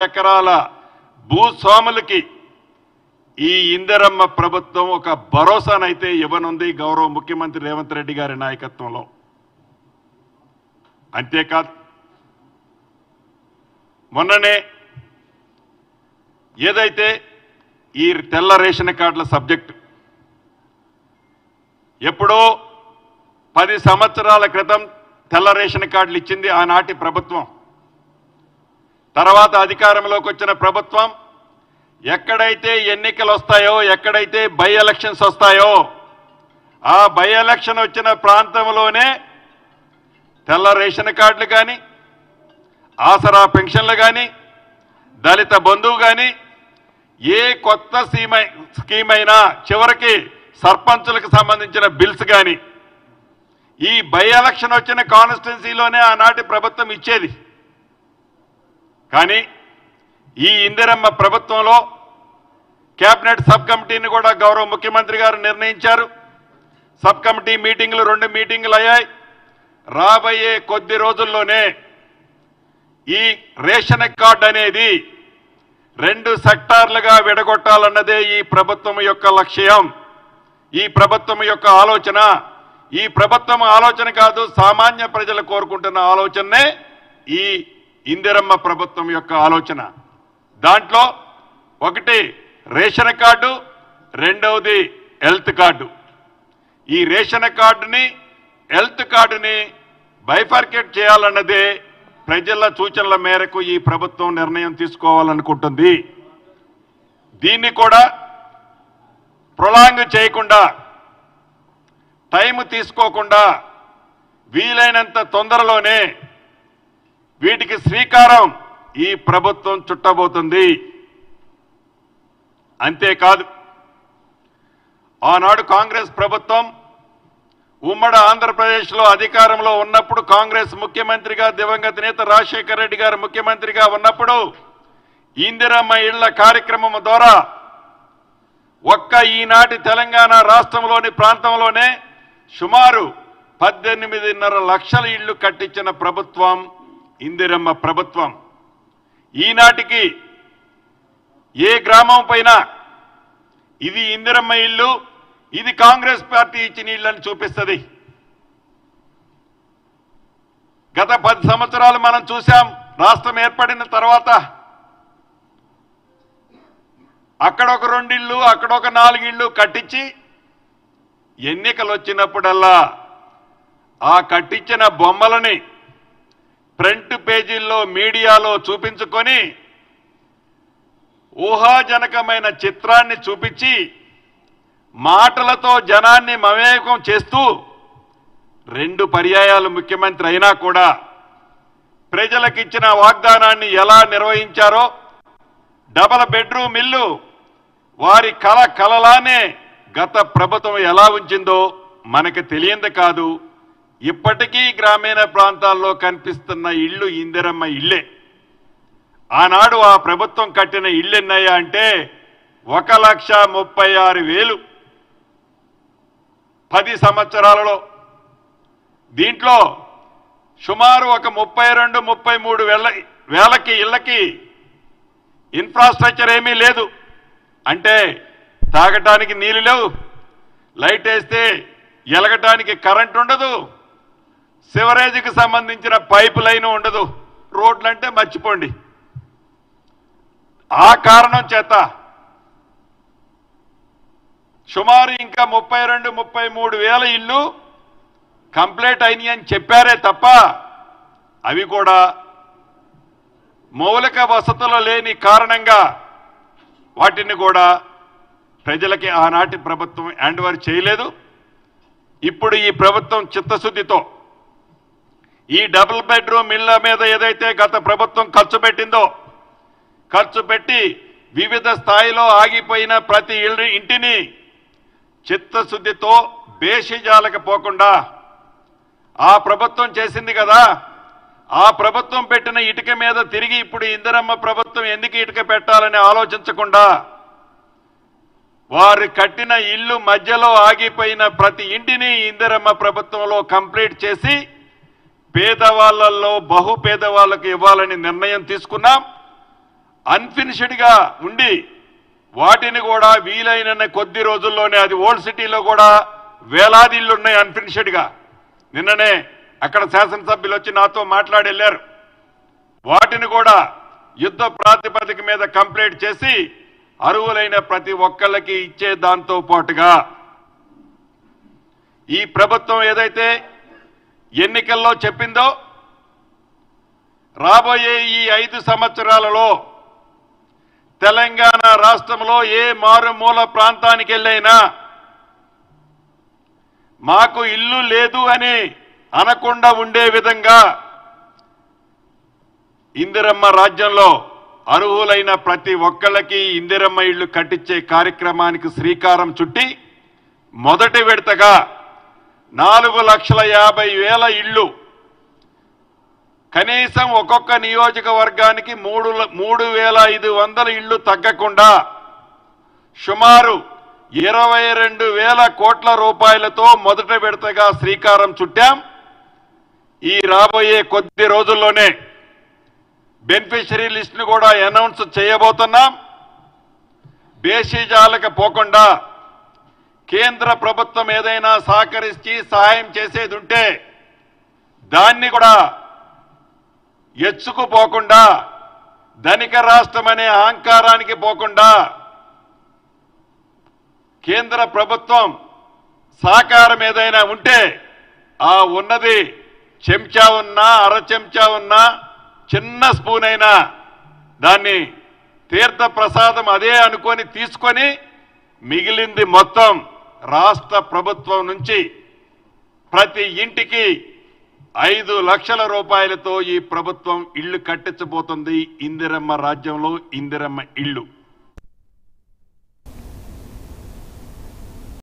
ఎకరాల భూస్వాములకి ఈ ఇందిరమ్మ ప్రభుత్వం ఒక భరోసానైతే ఇవ్వనుంది గౌరవ ముఖ్యమంత్రి రేవంత్ రెడ్డి గారి నాయకత్వంలో. అంతేకాదు, మొన్ననే ఏదైతే ఈ తెల్ల రేషన్ కార్డుల సబ్జెక్టు ఎప్పుడో 10 సంవత్సరాల క్రితం తెల్ల రేషన్ కార్డులు ఇచ్చింది ఆనాటి ప్రభుత్వం. తర్వాత అధికారంలోకి వచ్చిన ప్రభుత్వం ఎక్కడైతే ఎన్నికలు వస్తాయో, ఎక్కడైతే బై ఎలక్షన్స్ వస్తాయో, ఆ బై ఎలక్షన్ వచ్చిన ప్రాంతంలోనే తెల్ల రేషన్ కార్డులు కానీ, ఆసరా పెన్షన్లు కానీ, దళిత బంధువు కానీ, ఏ కొత్త స్కీమ్ అయినా, చివరికి సర్పంచులకు సంబంధించిన బిల్స్ కానీ ఈ బై ఎలక్షన్ వచ్చిన కాన్స్టిట్యున్సీలోనే ఆనాటి ప్రభుత్వం ఇచ్చేది. కానీ ఈ ఇందిరమ్మ ప్రభుత్వంలో కేబినెట్ సబ్ కమిటీని కూడా గౌరవ ముఖ్యమంత్రి గారు నిర్ణయించారు. సబ్ కమిటీ మీటింగ్లు 2 మీటింగులు అయ్యాయి. రాబోయే కొద్ది రోజుల్లోనే ఈ రేషన్ కార్డు అనేది 2 సెక్టార్లుగా విడగొట్టాలన్నదే ఈ ప్రభుత్వం యొక్క లక్ష్యం, ఈ ప్రభుత్వం యొక్క ఆలోచన. ఈ ప్రభుత్వం ఆలోచన కాదు, సామాన్య ప్రజలు కోరుకుంటున్న ఆలోచనే ఈ ఇందిరమ్మ ప్రభుత్వం యొక్క ఆలోచన. దాంట్లో ఒకటి రేషన్ కార్డు, రెండవది హెల్త్ కార్డు. ఈ రేషన్ కార్డుని, హెల్త్ కార్డుని బైఫర్కేట్ చేయాలన్నదే ప్రజల సూచనల మేరకు ఈ ప్రభుత్వం నిర్ణయం తీసుకోవాలనుకుంటుంది. దీన్ని కూడా ప్రొలాంగ్ చేయకుండా, టైం తీసుకోకుండా వీలైనంత తొందరలోనే వీటికి శ్రీకారం ఈ ప్రభుత్వం చుట్టబోతుంది. అంతేకాదు, ఆనాడు కాంగ్రెస్ ప్రభుత్వం ఉమ్మడి ఆంధ్రప్రదేశ్లో అధికారంలో ఉన్నప్పుడు, కాంగ్రెస్ ముఖ్యమంత్రిగా దివంగత నేత రాజశేఖర రెడ్డి గారు ముఖ్యమంత్రిగా ఉన్నప్పుడు ఇందిరమ్మ ఇళ్ల కార్యక్రమం ద్వారా ఒక్క ఈనాటి తెలంగాణ రాష్ట్రంలోని ప్రాంతంలోనే సుమారు 18.5 లక్షల ఇళ్లు కట్టించిన ప్రభుత్వం ఇందిరమ్మ ప్రభుత్వం. ఈనాటికి ఏ గ్రామం పైన ఇది ఇందిరమ్మ ఇల్లు, ఇది కాంగ్రెస్ పార్టీ ఇచ్చిన ఇళ్ళని చూపిస్తుంది. గత 10 సంవత్సరాలు మనం చూసాం. రాష్ట్రం ఏర్పడిన తర్వాత అక్కడొక 2 ఇళ్ళు, అక్కడొక 4 ఇళ్ళు కట్టించి ఎన్నికలు వచ్చినప్పుడల్లా ఆ కట్టించిన బొమ్మలని ఫ్రంట్ పేజీల్లో మీడియాలో చూపించుకొని ఊహాజనకమైన చిత్రాన్ని చూపించి మాటలతో జనాన్ని మమేకం చేస్తూ 2 పర్యాయాలు ముఖ్యమంత్రి అయినా కూడా ప్రజలకు ఇచ్చిన వాగ్దానాన్ని ఎలా నిర్వహించారో, డబల్ బెడ్రూమ్ ఇల్లు వారి కలలానే గత ప్రభుత్వం ఎలా ఉంచిందో మనకు తెలియంది కాదు. ఇప్పటికీ గ్రామీణ ప్రాంతాల్లో కనిపిస్తున్న ఇళ్ళు ఇందిరమ్మ ఇళ్ళే. ఆనాడు ఆ ప్రభుత్వం కట్టిన ఇళ్ళు ఎన్నయ్యా అంటే 1,36,000 10 సంవత్సరాలలో. దీంట్లో సుమారు ఒక 32-33 వేలకి ఇళ్ళకి ఇన్ఫ్రాస్ట్రక్చర్ ఏమీ లేదు. అంటే తాగటానికి నీళ్లు లేవు, లైట్ వేస్తే ఎలగటానికి కరెంట్ ఉండదు, సివరేజ్కి సంబంధించిన పైప్ లైన్ ఉండదు, రోడ్లంటే మర్చిపోండి. ఆ కారణం చేత సుమారు ఇంకా 32-33 వేల ఇళ్ళు కంప్లీట్ అయినాయి అని చెప్పారే తప్ప అవి కూడా మౌలిక వసతులు లేని కారణంగా వాటిని కూడా ప్రజలకి ఆనాటి ప్రభుత్వం హ్యాండ్ ఓవర్ చేయలేదు. ఇప్పుడు ఈ ప్రభుత్వం చిత్తశుద్ధితో ఈ డబుల్ బెడ్రూమ్ ఇళ్ల మీద ఏదైతే గత ప్రభుత్వం ఖర్చు పెట్టిందో, ఖర్చు పెట్టి వివిధ స్థాయిలో ఆగిపోయిన ప్రతి ఇంటిని చిత్తశుద్ధితో బేషిజాలకు పోకుండా ఆ ప్రభుత్వం చేసింది కదా, ఆ ప్రభుత్వం పెట్టిన ఇటుక మీద తిరిగి ఇప్పుడు ఇందిరమ్మ ప్రభుత్వం ఎందుకు ఇటుక పెట్టాలని ఆలోచించకుండా వారు కట్టిన ఇల్లు మధ్యలో ఆగిపోయిన ప్రతి ఇంటిని ఇందిరమ్మ ప్రభుత్వంలో కంప్లీట్ చేసి పేదవాళ్లలో బహు పేదవాళ్లకు ఇవ్వాలని నిర్ణయం తీసుకున్నాం. అన్ఫినిష్డ్గా ఉండి వాటిని కూడా వీలైన కొద్ది రోజుల్లోనే, అది ఓల్డ్ సిటీలో కూడా వేలాది ఇళ్ళు ఉన్నాయి అన్ఫినిష్డ్గా. నిన్ననే అక్కడ శాసనసభ్యులు వచ్చి నాతో మాట్లాడి వెళ్ళారు. వాటిని కూడా యుద్ధ ప్రాతిపదిక మీద కంప్లీట్ చేసి అర్హులైన ప్రతి ఒక్కళ్ళకి ఇచ్చే దాంతో పాటుగా ఈ ప్రభుత్వం ఏదైతే ఎన్నికల్లో చెప్పిందో రాబోయే ఈ 5 సంవత్సరాలలో తెలంగాణ రాష్ట్రంలో ఏ మారుమూల ప్రాంతానికి వెళ్ళైనా మాకు ఇల్లు లేదు అని అనకుండా ఉండే విధంగా ఇందిరమ్మ రాజ్యంలో అర్హులైన ప్రతి ఒక్కళ్ళకి ఇందిరమ్మ ఇళ్లు కట్టించే కార్యక్రమానికి శ్రీకారం చుట్టి మొదటి విడతగా 4,50,000 ఇళ్లు, కనీసం ఒక్కొక్క నియోజకవర్గానికి 3,500 ఇళ్లు తగ్గకుండా సుమారు 22,000 కోట్ల రూపాయలతో మొదటి విడతగా శ్రీకారం చుట్టాం. ఈ రాబోయే కొద్ది రోజుల్లోనే బెనిఫిషరీ లిస్టును కూడా అనౌన్స్ చేయబోతున్నాం. బేషిజాలకు పోకుండా కేంద్ర ప్రభుత్వం ఏదైనా సహకరించి సహాయం చేసేది ఉంటే దాన్ని కూడా ఎచ్చుకుపోకుండా, ధనిక రాష్ట్రం అనే అహంకారానికి పోకుండా కేంద్ర ప్రభుత్వం సహకారం ఏదైనా ఉంటే ఆ ఉన్నది చెంచా ఉన్నా, అర చెంచా ఉన్నా, చిన్న స్పూన్ అయినా దాన్ని తీర్థ ప్రసాదం అదే అనుకొని తీసుకొని మిగిలింది మొత్తం రాష్ట్ర ప్రభుత్వం నుంచి ప్రతి ఇంటికి 5 లక్షల రూపాయలతో ఈ ప్రభుత్వం ఇళ్లు కట్టించబోతుంది. ఇందిరమ్మ రాజ్యంలో ఇందిరమ్మ ఇళ్లు.